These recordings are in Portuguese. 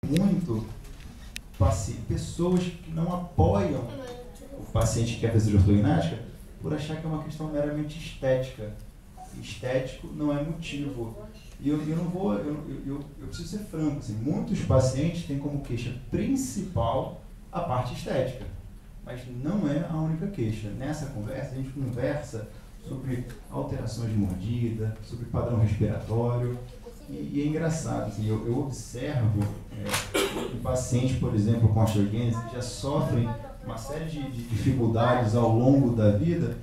muito pessoas que não apoiam o paciente que quer fazer cirurgia ortognática por achar que é uma questão meramente estética. Estético não é motivo. E eu preciso ser franco, assim, muitos pacientes têm como queixa principal a parte estética, mas não é a única queixa. Nessa conversa, a gente conversa sobre alterações de mordida, sobre padrão respiratório, e é engraçado, assim, eu observo um paciente, por exemplo, com osteogênese, que já sofrem uma série de dificuldades ao longo da vida.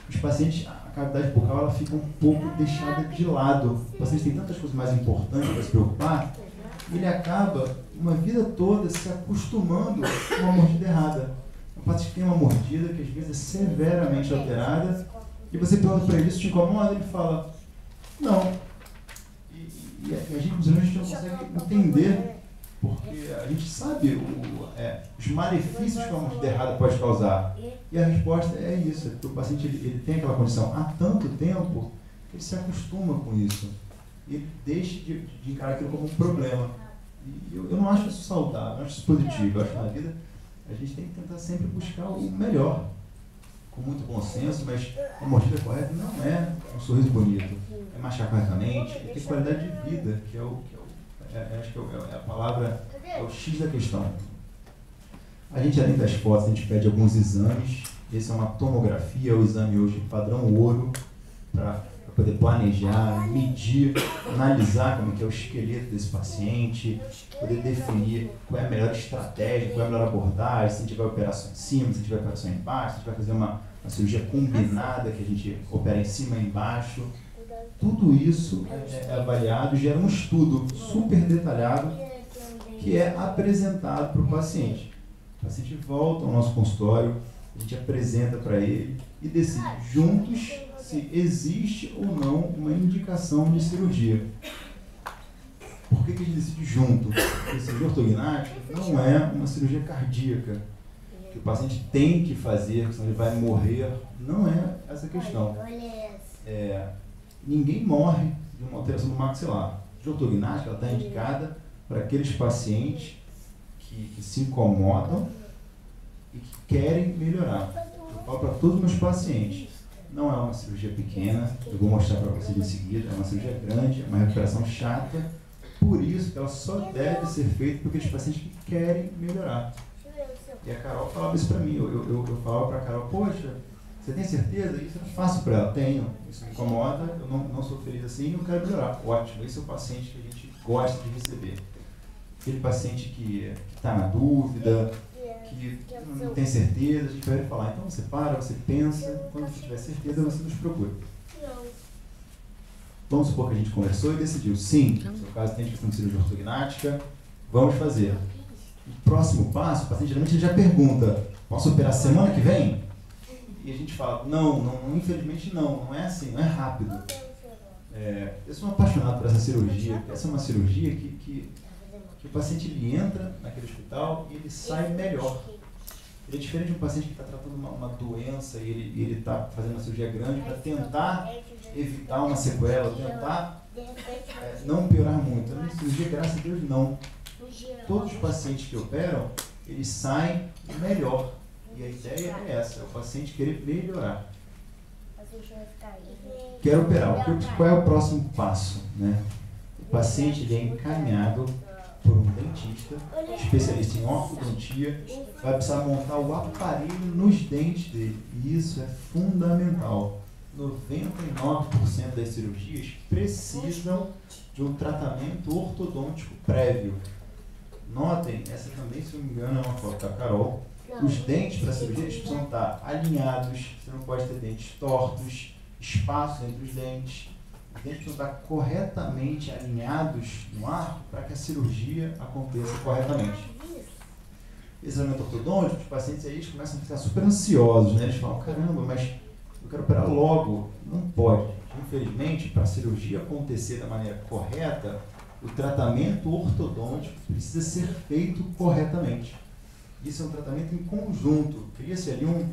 Os pacientes, a cavidade bucal, ela fica um pouco deixada de lado. O paciente tem tantas coisas mais importantes para se preocupar, e ele acaba uma vida toda se acostumando com uma mordida errada. O paciente tem uma mordida que às vezes é severamente alterada, e você pergunta para ele, isso te incomoda? Ele fala, não. E a gente não consegue entender, porque a gente sabe os malefícios que uma mordida errada pode causar. E a resposta é isso, porque o paciente ele tem aquela condição há tanto tempo que ele se acostuma com isso. E ele deixa de encarar aquilo como um problema. E eu não acho isso saudável, não acho isso positivo. Eu acho que na vida a gente tem que tentar sempre buscar o melhor, com muito bom senso, mas a mordida correta não é um sorriso bonito, é marchar corretamente, é ter qualidade de vida, que acho que é a palavra, é o X da questão. A gente, além das fotos, a gente pede alguns exames. Esse é uma tomografia, o exame hoje padrão ouro, para poder planejar, medir, analisar como é o esqueleto desse paciente, poder definir qual é a melhor estratégia, qual é a melhor abordagem, se a gente vai operar só em cima, se a gente vai operar só embaixo, se a gente vai fazer uma cirurgia combinada, que a gente opera em cima e embaixo. Tudo isso é avaliado, gera um estudo super detalhado que é apresentado para o paciente. O paciente volta ao nosso consultório, a gente apresenta para ele e decide juntos se existe ou não uma indicação de cirurgia. Por que a gente decide junto? Porque a cirurgia ortognática não é uma cirurgia cardíaca, que o paciente tem que fazer, senão ele vai morrer. Não é essa a questão. Ninguém morre de uma alteração do maxilar. A cirurgia ortognática está indicada para aqueles pacientes que se incomodam e que querem melhorar. Eu falo para todos os meus pacientes, não é uma cirurgia pequena, eu vou mostrar para vocês em seguida, é uma cirurgia grande, é uma recuperação chata, por isso que ela só deve ser feita por aqueles pacientes que querem melhorar. E a Carol falava isso para mim, eu falava para a Carol, poxa, você tem certeza? Isso eu faço para ela, tenho, isso me incomoda, eu não sou feliz assim, eu quero melhorar. Ótimo, esse é o paciente que a gente gosta de receber. Aquele paciente que está na dúvida, que não tem certeza, a gente vai falar, então você para, você pensa, quando você tiver certeza, você nos procura. Vamos supor que a gente conversou e decidiu, sim, no seu caso tem questão de cirurgia ortognática, vamos fazer. O próximo passo, o paciente geralmente já pergunta, posso operar semana que vem? E a gente fala, não, infelizmente não é assim, não é rápido. Eu sou apaixonado por essa cirurgia, essa é uma cirurgia que o paciente ele entra naquele hospital e ele sai melhor. Ele é diferente de um paciente que está tratando uma doença e ele está fazendo uma cirurgia grande para tentar evitar uma sequela, tentar não piorar muito. Na cirurgia, graças a Deus, não. Todos os pacientes que operam, eles saem melhor. E a ideia é essa, é o paciente querer melhorar. Quero operar. Qual é o próximo passo, né? O paciente ele é encaminhado por um dentista, especialista em ortodontia, vai precisar montar o aparelho nos dentes dele. E isso é fundamental. 99% das cirurgias precisam de um tratamento ortodôntico prévio. Notem, essa também, se não me engano, é uma foto da Carol. Os dentes para a cirurgia eles precisam estar alinhados, você não pode ter dentes tortos, espaços entre os dentes. Os dentes precisam estar corretamente alinhados no arco para que a cirurgia aconteça corretamente. Esse tratamento ortodôntico, os pacientes aí eles começam a ficar super ansiosos, né? Eles falam, caramba, mas eu quero operar logo. Não pode. Infelizmente, para a cirurgia acontecer da maneira correta, o tratamento ortodôntico precisa ser feito corretamente. Isso é um tratamento em conjunto. Cria-se ali um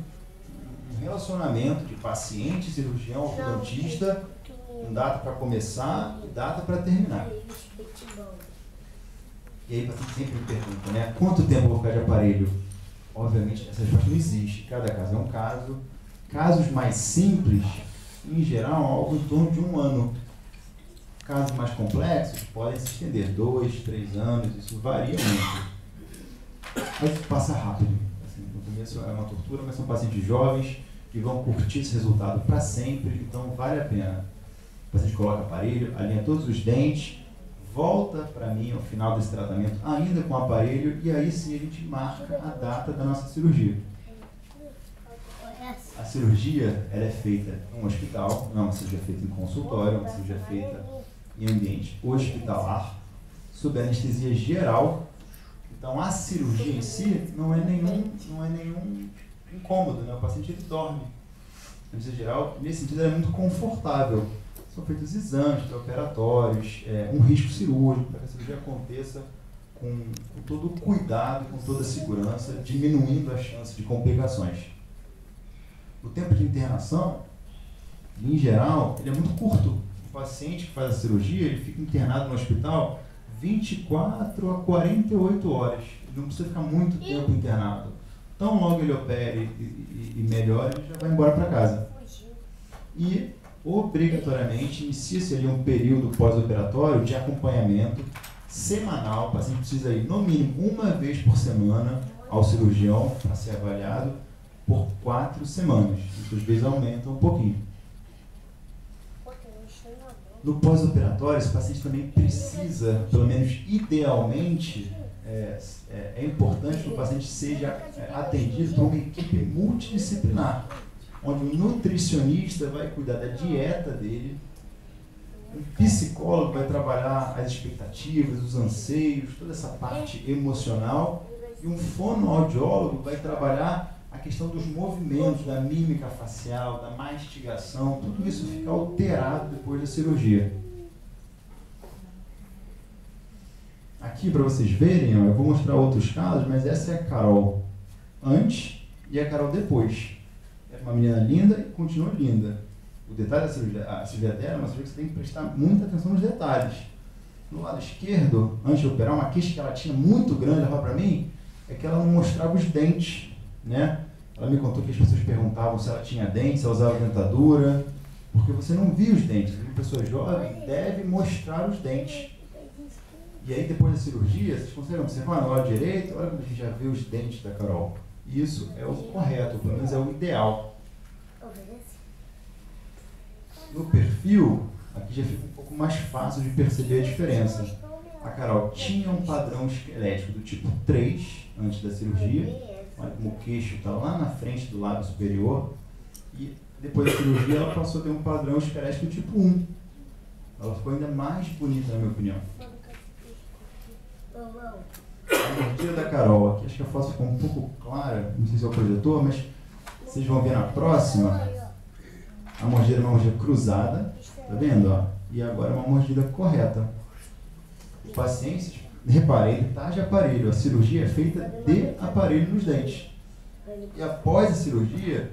relacionamento de paciente, cirurgião, ortodontista, com data para começar e data para terminar. E aí o paciente sempre me pergunta, né? Quanto tempo eu vou ficar de aparelho? Obviamente, essa resposta não existe. Cada caso é um caso. Casos mais simples, em geral, algo em torno de 1 ano. Casos mais complexos podem se estender 2, 3 anos, isso varia muito. Mas passa rápido. Assim, no começo é uma tortura, mas são pacientes jovens que vão curtir esse resultado para sempre, então vale a pena. O paciente coloca aparelho, alinha todos os dentes, volta para mim ao final desse tratamento ainda com o aparelho e aí sim a gente marca a data da nossa cirurgia. A cirurgia ela é feita em um hospital, não é uma cirurgia feita em consultório, é uma cirurgia feita em ambiente hospitalar, sob anestesia geral. Então a cirurgia em si não é nenhum incômodo, né? O paciente ele dorme. A anestesia geral, nesse sentido, ela é muito confortável. São feitos exames pré-operatórios, um risco cirúrgico, para que a cirurgia aconteça com todo o cuidado, com toda a segurança, diminuindo a chance de complicações. O tempo de internação, em geral, ele é muito curto. O paciente que faz a cirurgia, ele fica internado no hospital 24 a 48 horas. Ele não precisa ficar muito tempo internado. Então, logo ele opere e melhore, ele já vai embora para casa. E, obrigatoriamente, inicia-se ali um período pós-operatório de acompanhamento semanal. O paciente precisa ir, no mínimo, 1 vez por semana ao cirurgião para ser avaliado por 4 semanas. Isso às vezes aumenta um pouquinho. No pós-operatório, esse paciente também precisa, pelo menos idealmente, é importante que o paciente seja atendido por uma equipe multidisciplinar, onde um nutricionista vai cuidar da dieta dele, um psicólogo vai trabalhar as expectativas, os anseios, toda essa parte emocional, e um fonoaudiólogo vai trabalhar a questão dos movimentos, da mímica facial, da mastigação, tudo isso fica alterado depois da cirurgia. Aqui, para vocês verem, ó, eu vou mostrar outros casos, mas essa é a Carol antes e a Carol depois. É uma menina linda e continua linda. O detalhe da cirurgia, a cirurgia dela é uma cirurgia que você tem que prestar muita atenção nos detalhes. No lado esquerdo, antes de operar, uma queixa que ela tinha muito grande, ela para mim, é que ela não mostrava os dentes, né? Ela me contou que as pessoas perguntavam se ela tinha dentes, se ela usava dentadura, porque você não via os dentes. Uma pessoa jovem deve mostrar os dentes. E aí, depois da cirurgia, vocês conseguem observar no lado direito, olha como a gente já vê os dentes da Carol. Isso é o correto, pelo menos é o ideal. No perfil, aqui já fica um pouco mais fácil de perceber a diferença. A Carol tinha um padrão esquelético do tipo 3 antes da cirurgia. Olha como o queixo está lá na frente do lábio superior. E depois da cirurgia ela passou a ter um padrão esquelético do tipo 1. Ela ficou ainda mais bonita, na minha opinião. A mordida da Carol, aqui acho que a foto ficou um pouco clara, não sei se é o projetor, mas vocês vão ver na próxima. A mordida é uma mordida cruzada, tá vendo? Ó? E agora é uma mordida correta. O paciente, reparem, ele está de aparelho, a cirurgia é feita de aparelho nos dentes. E após a cirurgia,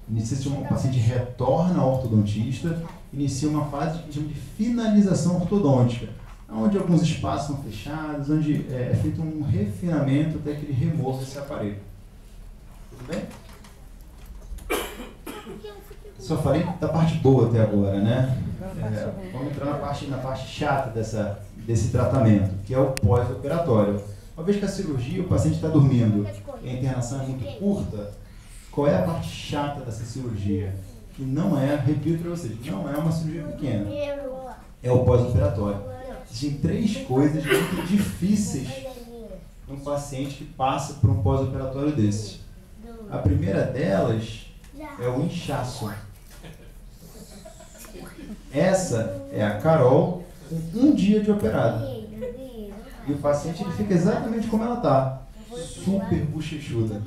o paciente retorna ao ortodontista, inicia uma fase que chama de finalização ortodôntica, onde alguns espaços são fechados, onde é feito um refinamento até que ele remova esse aparelho. Tudo bem? Só falei da parte boa até agora, né? Vamos entrar na parte chata desse tratamento, que é o pós-operatório. Uma vez que a cirurgia, o paciente está dormindo e a internação é muito curta, qual é a parte chata dessa cirurgia? Que não é, repito para vocês, não é uma cirurgia pequena. É o pós-operatório. Existem 3 coisas muito difíceis num paciente que passa por um pós-operatório desse. A primeira delas é o inchaço. Essa é a Carol com 1 dia de operado. E o paciente ele fica exatamente como ela está, super bochechuda.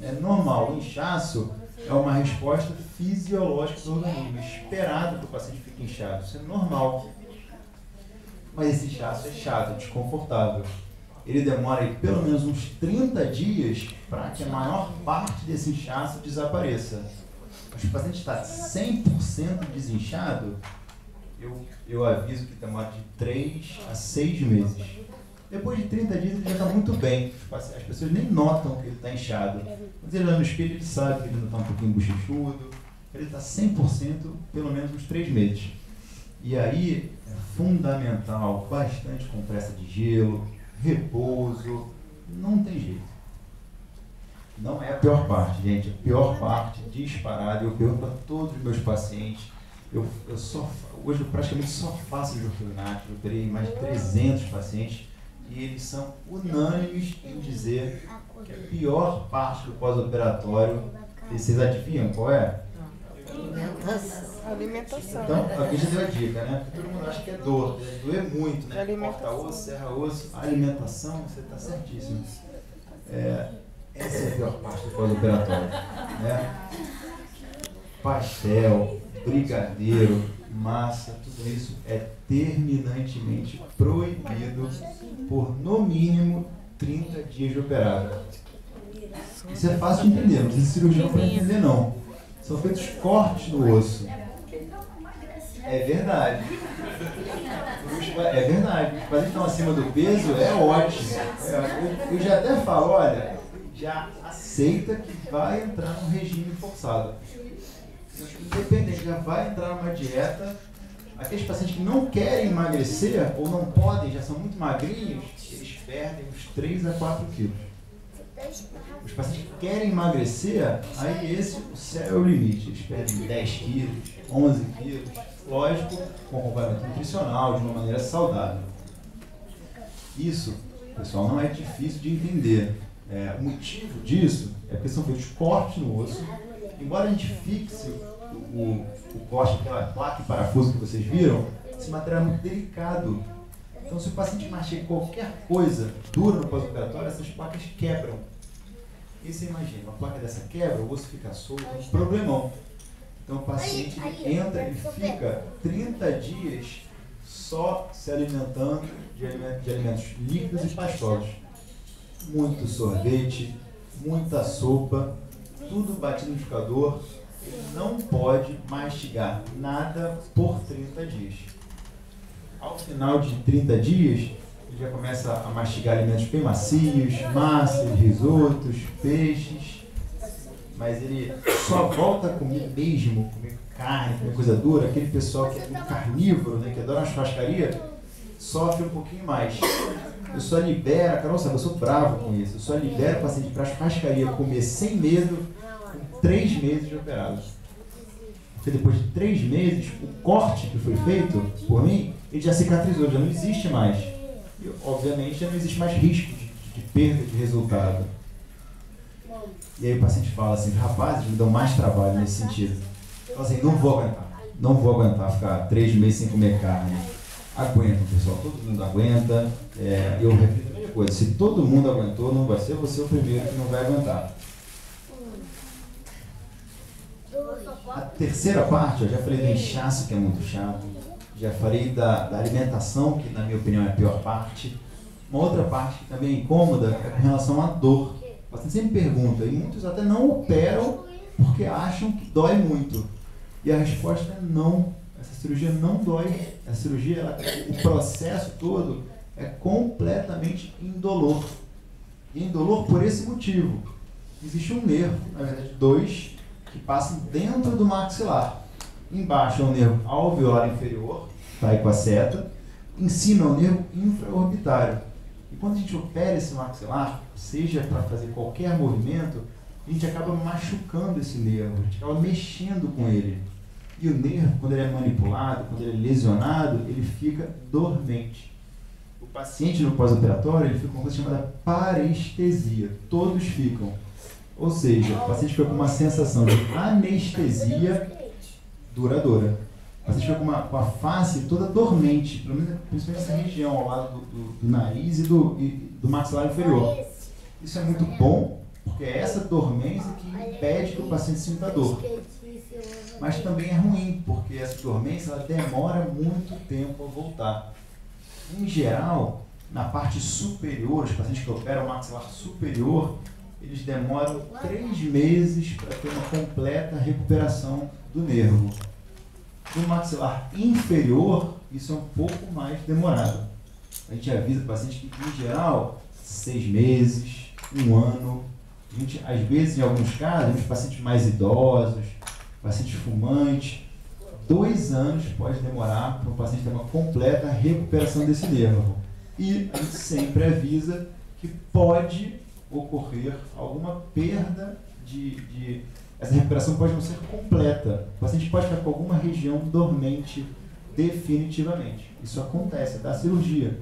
É normal, o inchaço é uma resposta fisiológica do organismo, esperado que o paciente fique inchado. Isso é normal. Mas esse inchaço é chato, desconfortável. Ele demora aí pelo menos uns 30 dias para que a maior parte desse inchaço desapareça. Mas se o paciente está 100% desinchado, eu aviso que demora de 3 a 6 meses. Depois de 30 dias ele já está muito bem. As pessoas nem notam que ele está inchado. Mas ele olha no espelho, ele sabe que ele não está um pouquinho bochechudo. Ele está 100% pelo menos uns 3 meses. E aí é fundamental, bastante compressa de gelo, repouso, não tem jeito. Não é a pior parte, gente. A pior parte, disparada, eu pergunto para todos os meus pacientes. Hoje eu praticamente só faço ortognática, eu operei mais de 300 pacientes e eles são unânimes em dizer que a pior parte do pós-operatório, vocês adivinham qual é? Alimentação. Então, aqui já deu a dica, né? Porque todo mundo acha que é dor, deve doer muito, né? Corta osso, serra osso, alimentação, você está certíssimo. Essa é a pior parte do pós-operatório, né? Pastel, brigadeiro, massa, tudo isso é terminantemente proibido por no mínimo 30 dias de operado. Isso é fácil de entender, não precisa de cirurgião para entender não. São feitos cortes no osso. É verdade. É verdade. Mas eles estão acima do peso, é ótimo. Eu já até falo, olha, já aceita que vai entrar num regime forçado. Independente, já vai entrar numa dieta. Aqueles pacientes que não querem emagrecer ou não podem, já são muito magrinhos, eles perdem uns 3 a 4 quilos. Os pacientes que querem emagrecer, aí o céu é o limite. Eles perdem 10 quilos, 11 quilos, lógico, com acompanhamento nutricional, de uma maneira saudável. Isso, pessoal, não é difícil de entender. O motivo disso é porque são feitos cortes no osso. Embora a gente fixe o corte, aquela placa e parafuso que vocês viram, esse material é muito delicado. Então, se o paciente mastiga qualquer coisa dura no pós-operatório, essas placas quebram. E você imagina, uma placa dessa quebra, o osso fica solto, é um problemão. Então, o paciente entra e fica 30 dias só se alimentando de alimentos líquidos e pastosos. Muito sorvete, muita sopa, tudo batido no liquidificador. Ele não pode mastigar nada por 30 dias. Ao final de 30 dias, ele já começa a mastigar alimentos bem macios, massas, risotos, peixes, mas ele só volta a comer mesmo, comer carne, comer coisa dura. Aquele pessoal que é muito carnívoro, né, que adora uma churrascaria, sofre um pouquinho mais. Eu só libero, Carol sabe, eu sou bravo com isso, eu só libero o paciente para a churrascaria comer sem medo com 3 meses de operado. Porque depois de 3 meses, o corte que foi feito por mim, ele já cicatrizou, já não existe mais. E, obviamente, já não existe mais risco de perda de resultado. E aí o paciente fala assim, rapazes, me dão mais trabalho nesse sentido. Fala assim, não vou aguentar ficar 3 meses sem comer carne. Aguentam, pessoal, todo mundo aguenta. Eu repito a mesma coisa, se todo mundo aguentou, não vai ser você o primeiro que não vai aguentar. A terceira parte, eu já falei do inchaço, que é muito chato. Já falei da alimentação, que na minha opinião é a pior parte. Uma outra parte que também é incômoda é com relação à dor. Você sempre pergunta, e muitos até não operam porque acham que dói muito. E a resposta é não. Essa cirurgia não dói. A cirurgia, o processo todo é completamente indolor. E indolor por esse motivo. Existe um nervo, na verdade 2, que passam dentro do maxilar. Embaixo é o nervo alveolar inferior, está aí com a seta. Em cima é o nervo infraorbitário. E quando a gente opera esse maxilar, seja para fazer qualquer movimento, a gente acaba machucando esse nervo, a gente acaba mexendo com ele. E o nervo, quando ele é manipulado, quando ele é lesionado, ele fica dormente. O paciente no pós-operatório, ele fica com uma coisa chamada parestesia. Todos ficam. Ou seja, o paciente fica com uma sensação de anestesia duradoura. O paciente fica com a face toda dormente, principalmente nessa região, ao lado do nariz e do maxilar inferior. Isso é muito bom, porque é essa dormência que impede que o paciente sinta dor. Mas também é ruim, porque essa dormência ela demora muito tempo a voltar. Em geral, na parte superior, os pacientes que operam o maxilar superior, eles demoram 3 meses para ter uma completa recuperação do nervo. No maxilar inferior, isso é um pouco mais demorado. A gente avisa o paciente que, em geral, 6 meses, 1 ano. A gente, às vezes, em alguns casos, os pacientes mais idosos, pacientes fumantes, 2 anos pode demorar para o paciente ter uma completa recuperação desse nervo. E a gente sempre avisa que pode ocorrer alguma perda essa recuperação pode não ser completa. O paciente pode ficar com alguma região dormente definitivamente. Isso acontece, da cirurgia.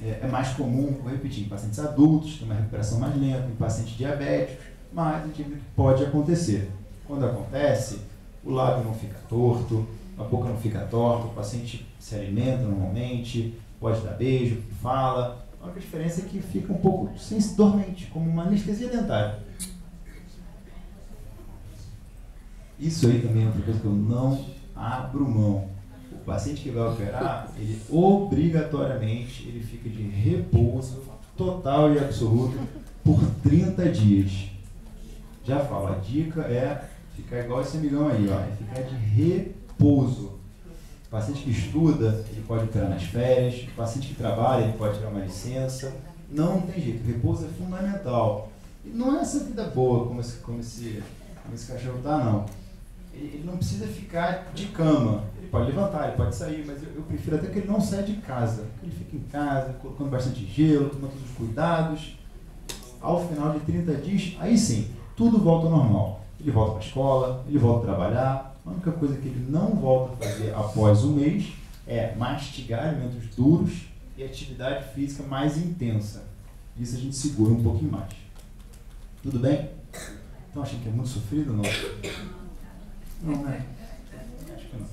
É mais comum, vou repetir, em pacientes adultos, tem uma recuperação mais lenta, em pacientes diabéticos, mas a gente vê que pode acontecer. Quando acontece, o lábio não fica torto, a boca não fica torta, o paciente se alimenta normalmente, pode dar beijo, fala. A única diferença é que fica um pouco dormente, como uma anestesia dentária. Isso aí também é outra coisa que eu não abro mão. O paciente que vai operar, ele obrigatoriamente ele fica de repouso total e absoluto por 30 dias. Já falo, a dica é ficar igual esse amigão aí, ó, é ficar de repouso. O paciente que estuda, ele pode operar nas férias. O paciente que trabalha, ele pode tirar uma licença. Não tem jeito, o repouso é fundamental. E não é essa vida boa como esse cachorro tá, não. Ele não precisa ficar de cama. Ele pode levantar, ele pode sair, mas eu prefiro até que ele não saia de casa. Que ele fique em casa, colocando bastante gelo, tomando todos os cuidados. Ao final de 30 dias, aí sim, tudo volta ao normal. Ele volta para a escola, ele volta a trabalhar. A única coisa que ele não volta a fazer após um mês é mastigar alimentos duros e atividade física mais intensa. Isso a gente segura um pouquinho mais. Tudo bem? Então achando que é muito sofrido ou não? Não, né? Acho que não.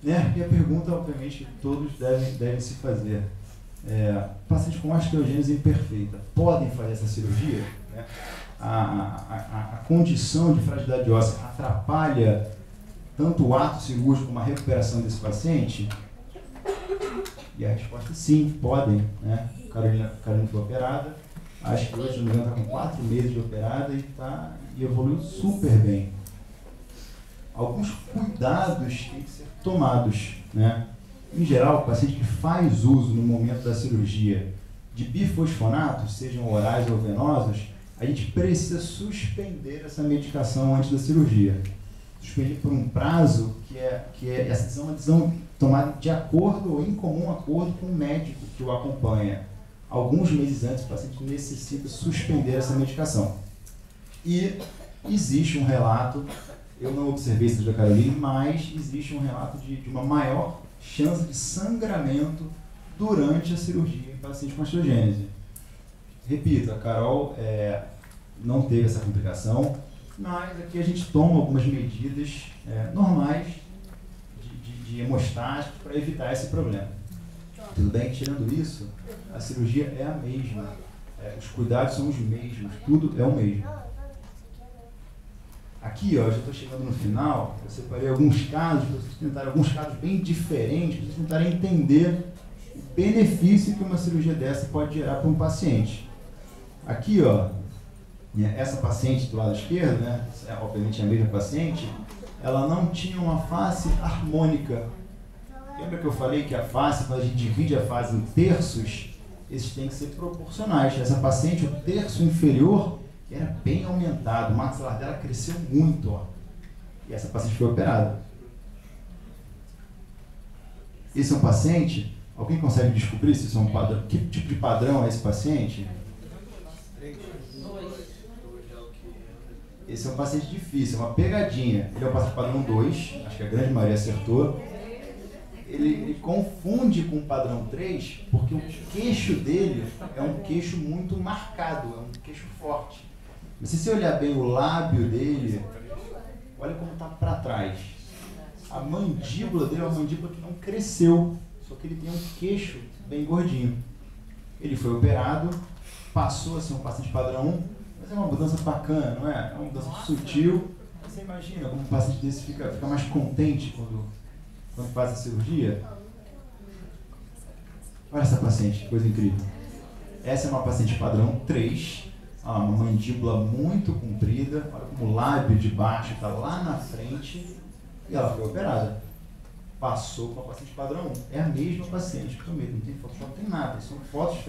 E a pergunta, obviamente, que todos devem se fazer. Pacientes com osteogênese imperfeita podem fazer essa cirurgia? Né? A condição de fragilidade óssea atrapalha tanto o ato cirúrgico como a recuperação desse paciente? E a resposta é sim, podem. Né? Carolina foi operada, acho que hoje, não me engano, está com 4 meses de operada e evoluiu super bem. Alguns cuidados têm que ser tomados. Né? Em geral, o paciente que faz uso no momento da cirurgia de bifosfonatos, sejam orais ou venosos, a gente precisa suspender essa medicação antes da cirurgia. Suspender por um prazo que é essa decisão, uma decisão tomada de acordo ou em comum acordo com o médico que o acompanha. Alguns meses antes, o paciente necessita suspender essa medicação. E existe um relato, eu não observei isso da Carolina, mas existe um relato de uma maior chance de sangramento durante a cirurgia em paciente com osteogênese. Repito, a Carol não teve essa complicação, mas aqui a gente toma algumas medidas normais de hemostáticos para evitar esse problema. Tudo bem? Tirando isso, a cirurgia é a mesma, os cuidados são os mesmos, tudo é o mesmo. Aqui, ó, já estou chegando no final, eu separei alguns casos, para vocês tentarem, alguns casos bem diferentes, para vocês tentarem entender o benefício que uma cirurgia dessa pode gerar para um paciente. Aqui, ó, essa paciente do lado esquerdo, né, obviamente é a mesma paciente, ela não tinha uma face harmônica. Lembra que eu falei que a face, quando a gente divide a face em terços, esses têm que ser proporcionais. Essa paciente, o terço inferior era bem aumentado, o maxilar dela cresceu muito, ó. E essa paciente foi operada. Esse é um paciente, alguém consegue descobrir se isso é um padrão? Que tipo de padrão é esse paciente? Esse é um paciente difícil, é uma pegadinha. Ele é o paciente padrão 2, acho que a grande maioria acertou. Ele confunde com o padrão 3 porque o queixo dele é um queixo muito marcado, é um queixo forte. Mas se você olhar bem o lábio dele, olha como está para trás. A mandíbula dele é uma mandíbula que não cresceu, só que ele tem um queixo bem gordinho. Ele foi operado, passou a ser um paciente padrão 1, mas é uma mudança bacana, não é? É uma mudança sutil. Você imagina como um paciente desse fica mais contente quando faz a cirurgia? Olha essa paciente, que coisa incrível. Essa é uma paciente padrão 3, uma mandíbula muito comprida, olha como o lábio de baixo está lá na frente e ela foi operada. passou para paciente padrão 1. É a mesma paciente que eu medo, não tem Photoshop, não tem nada. São fotos feitas